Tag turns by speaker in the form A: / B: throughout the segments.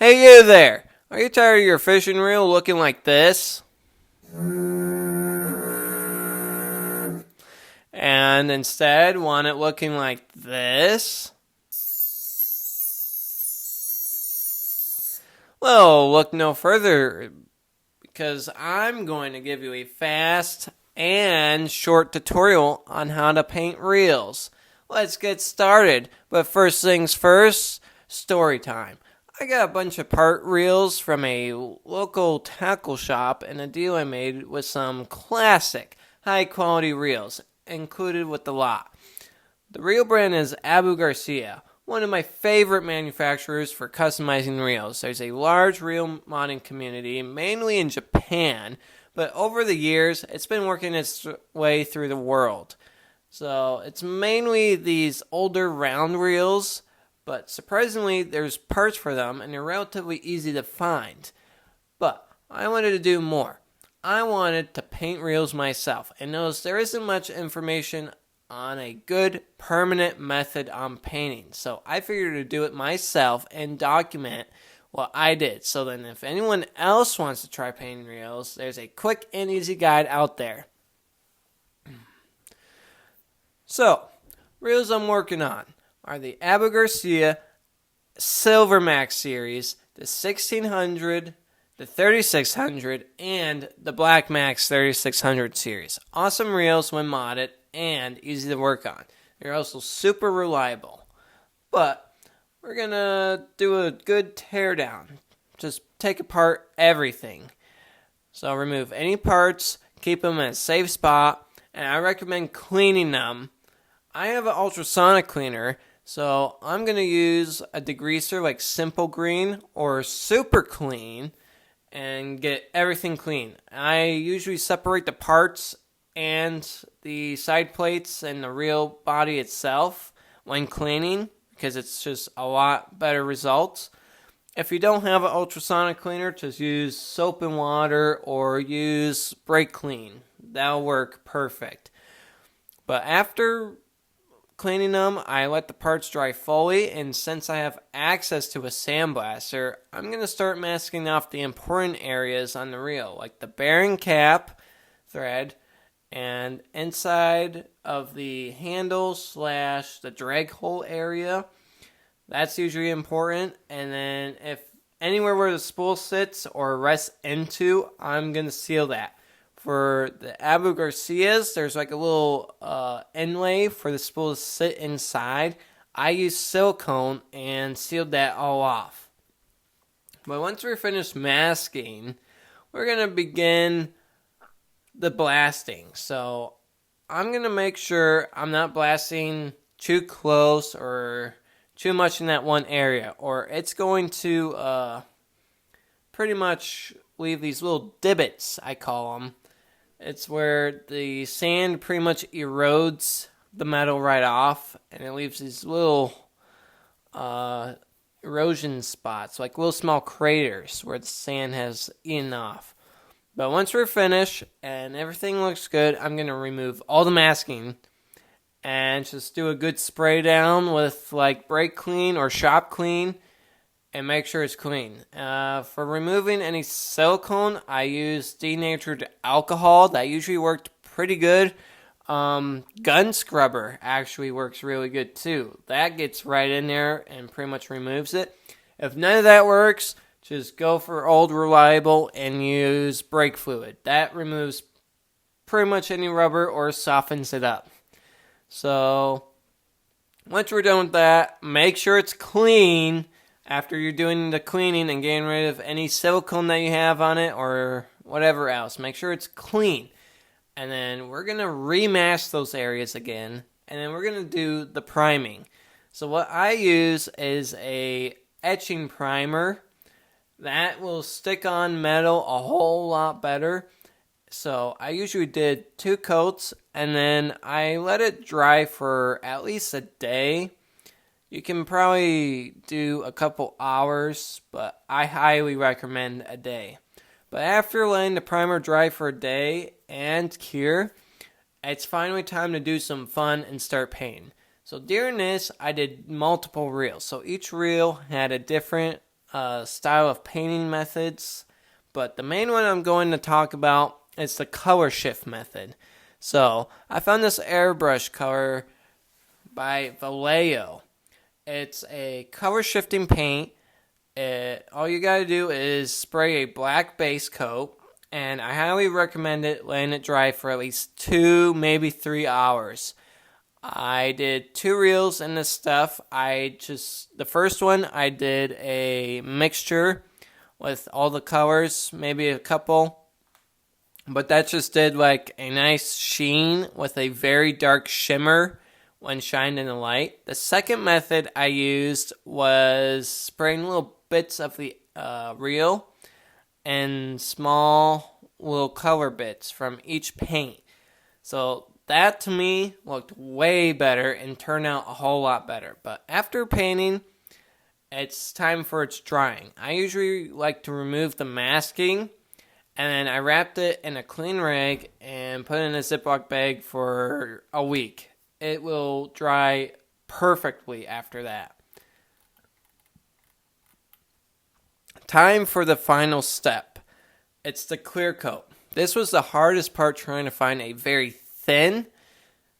A: Hey you there! Are you tired of your fishing reel looking like this? And instead want it looking like this? Well, look no further because I'm going to give you a fast and short tutorial on how to paint reels. Let's get started, but first things first, story time. I got a bunch of part reels from a local tackle shop and a deal I made with some classic high quality reels included with the lot. The reel brand is Abu Garcia, one of my favorite manufacturers for customizing reels. There's a large reel modding community, mainly in Japan, but over the years, it's been working its way through the world. So it's mainly these older round reels, but surprisingly, there's parts for them and they're relatively easy to find. But I wanted to do more. I wanted to paint reels myself, and notice there isn't much information on a good permanent method on painting. So I figured to do it myself and document what I did. So then if anyone else wants to try painting reels, there's a quick and easy guide out there. So, reels I'm working on are the Abu Garcia Silver Max series, the 1600, the 3600, and the Black Max 3600 series. Awesome reels when modded and easy to work on. They're also super reliable. But we're going to do a good teardown. Just take apart everything. So remove any parts, keep them in a safe spot, and I recommend cleaning them. I have an ultrasonic cleaner, so I'm going to use a degreaser like Simple Green or Super Clean and get everything clean. I usually separate the parts and the side plates and the reel body itself when cleaning because it's just a lot better results. If you don't have an ultrasonic cleaner, just use soap and water or use brake clean. That'll work perfect. But after cleaning them, I let the parts dry fully, and since I have access to a sandblaster, I'm going to start masking off the important areas on the reel, like the bearing cap thread and inside of the handle / the drag hole area. That's usually important. And then if anywhere where the spool sits or rests into, I'm going to seal that. For the Abu Garcias, there's like a little inlay for the spool to sit inside. I used silicone and sealed that all off. But once we're finished masking, we're going to begin the blasting. So I'm going to make sure I'm not blasting too close or too much in that one area, or it's going to pretty much leave these little divots, I call them. It's where the sand pretty much erodes the metal right off, and it leaves these little erosion spots, like little small craters where the sand has eaten off. But once we're finished and everything looks good, I'm going to remove all the masking and just do a good spray down with like brake clean or shop clean and make sure it's clean. For removing any silicone, I use denatured alcohol. That usually worked pretty good. Gun scrubber actually works really good too. That gets right in there and pretty much removes it. If none of that works, just go for old reliable and use brake fluid. That removes pretty much any rubber or softens it up. So once we're done with that, make sure it's clean. After you're doing the cleaning and getting rid of any silicone that you have on it or whatever else, make sure it's clean. And then we're going to remask those areas again. And then we're going to do the priming. So what I use is a etching primer. That will stick on metal a whole lot better. So I usually did 2 coats. And then I let it dry for at least a day. You can probably do a couple hours, but I highly recommend a day. But after letting the primer dry for a day and cure, it's finally time to do some fun and start painting. So during this, I did multiple reels. So each reel had a different style of painting methods, but the main one I'm going to talk about is the color shift method. So I found this airbrush color by Vallejo. It's a color shifting paint. All you gotta do is spray a black base coat, and I highly recommend it letting it dry for at least 2, maybe 3 hours. I did 2 reels in this stuff. The first one I did a mixture with all the colors, maybe a couple, but that just did like a nice sheen with a very dark shimmer when shined in the light. The second method I used was spraying little bits of the reel and small little color bits from each paint. So that to me looked way better and turned out a whole lot better. But after painting, it's time for its drying. I usually like to remove the masking, and then I wrapped it in a clean rag and put it in a Ziploc bag for a week. It will dry perfectly after that. Time for the final step. It's the clear coat. This was the hardest part, trying to find a very thin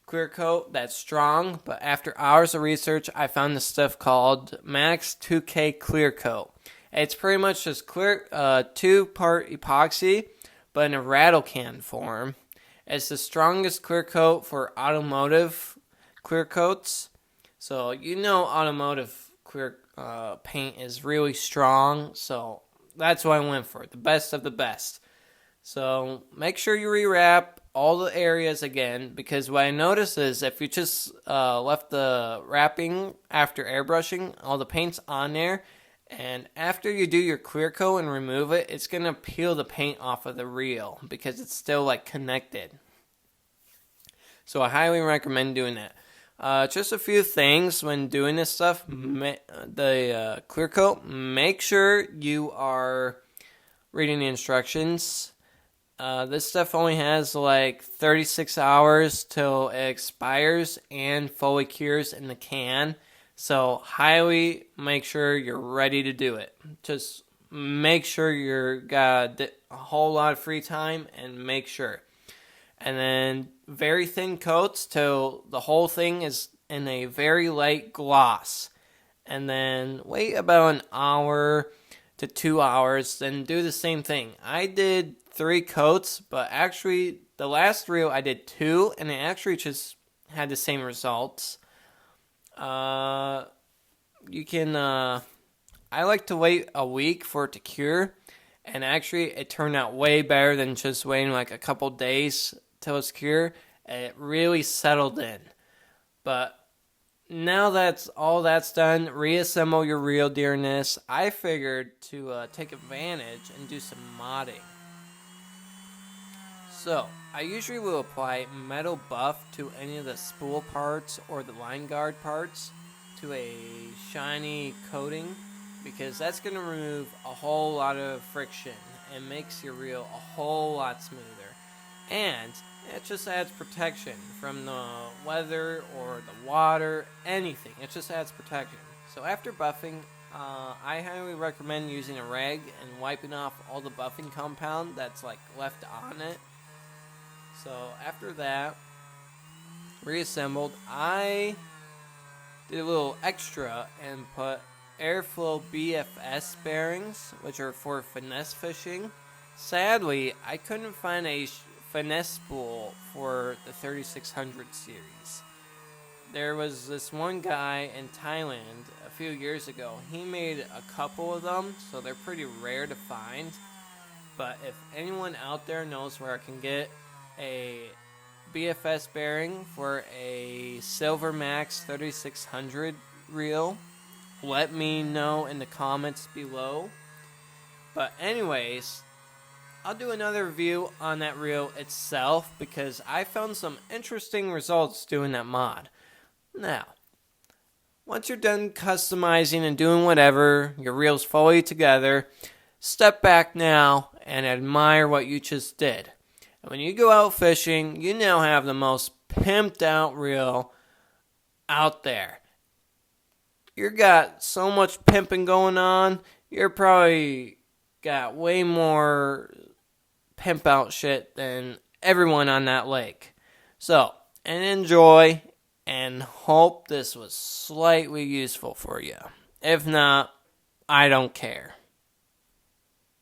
A: clear coat that's strong, but after hours of research, I found this stuff called Max 2K Clear Coat. It's pretty much just clear 2-part epoxy, but in a rattle can form. It's the strongest clear coat for automotive clear coats. So you know automotive clear paint is really strong, so that's what I went for, the best of the best. So make sure you rewrap all the areas again, because what I noticed is if you just left the wrapping after airbrushing, all the paint's on there, and after you do your clear coat and remove it, it's going to peel the paint off of the reel because it's still like connected. So I highly recommend doing that. Just a few things when doing this stuff. The clear coat, make sure you are reading the instructions. This stuff only has like 36 hours till it expires and fully cures in the can. So highly make sure you're ready to do it. Just make sure you're got a whole lot of free time, and make sure. And then very thin coats till the whole thing is in a very light gloss. And then wait about an hour to 2 hours, then do the same thing. I did 3 coats, but actually the last reel I did 2, and it actually just had the same results. You can, I like to wait a week for it to cure, and actually it turned out way better than just waiting like a couple days till it's cured. It really settled in. But now that's all that's done, reassemble your reel during this. I figured to take advantage and do some modding. So, I usually will apply metal buff to any of the spool parts or the line guard parts to a shiny coating, because that's going to remove a whole lot of friction and makes your reel a whole lot smoother. And it just adds protection from the weather or the water, anything. It just adds protection. So after buffing, I highly recommend using a rag and wiping off all the buffing compound that's like left on it. So after that, reassembled, I did a little extra and put airflow BFS bearings, which are for finesse fishing. Sadly, I couldn't find a finesse spool for the 3600 series. There was this one guy in Thailand a few years ago. He made a couple of them, so they're pretty rare to find. But if anyone out there knows where I can get a BFS bearing for a Silver Max 3600 reel, let me know in the comments below. But anyways, I'll do another review on that reel itself, because I found some interesting results doing that mod. Now, once you're done customizing and doing whatever, your reel's fully together, step back now and admire what you just did. And when you go out fishing, you now have the most pimped out reel out there. You got so much pimping going on, you're probably got way more pimp out shit than everyone on that lake. So, and enjoy, and hope this was slightly useful for you. If not, I don't care.